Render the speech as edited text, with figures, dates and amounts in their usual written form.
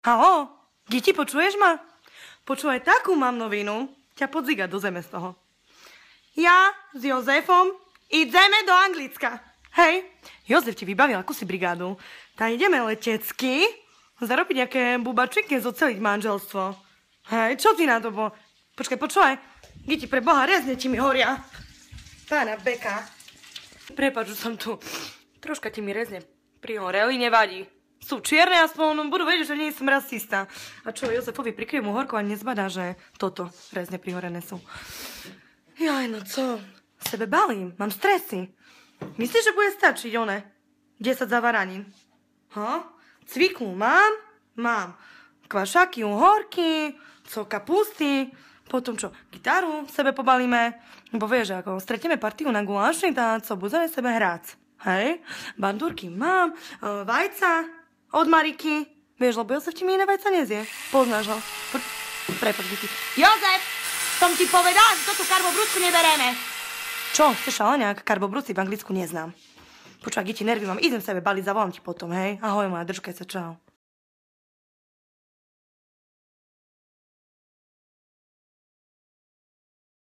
Haló, Giti, počuješ ma? Počúvaj, takú mám novinu. Ťa podziga do zeme z toho. Ja s Jozefom ideme do Anglicka. Hej, Jozef ti vybavil akúsi brigádu. Tak ideme letecky zarobiť nejaké bubačiky, zoceliť manželstvo. Hej, čo ty na to bol? Počkaj, Giti, pre Boha, rezne ti mi horia. Pána Beka. Prepáč, že som tu. Troška ti mi rezne prihoreli, nevadí. Sú čierne aspoň, budú vedieť, že nie som rasista. A čo, Jozefovi prikryje mu horko a nezbadá, že toto rezne prihorené sú. Jaj, no co? Sebe balím, mám stresy. Myslíš, že bude stačiť, one? 10 zavaranín. Cviklu mám? Mám. Kvašaky, uhorky, co kapusty. Potom čo, gitaru sebe pobalíme. Bo vieš, ako stretneme partiu na guláši, tá co budeme sebe hrať. Hej? Bandúrky mám, vajca od Mariky. Vieš, lebo Jozef ti mi iné vajca nezie. Poznáš ho. Prepáč, Giti. Jozef! Som ti povedal, že toto karbobrusku nebereme. Čo? Chceš ale nejak? Karbobrusy v Anglicku neznám. Počúvaj, Giti, nervy mám. Idem sebe baliť, zavolám ti potom, hej? Ahoj, moja, držkaj sa, čau.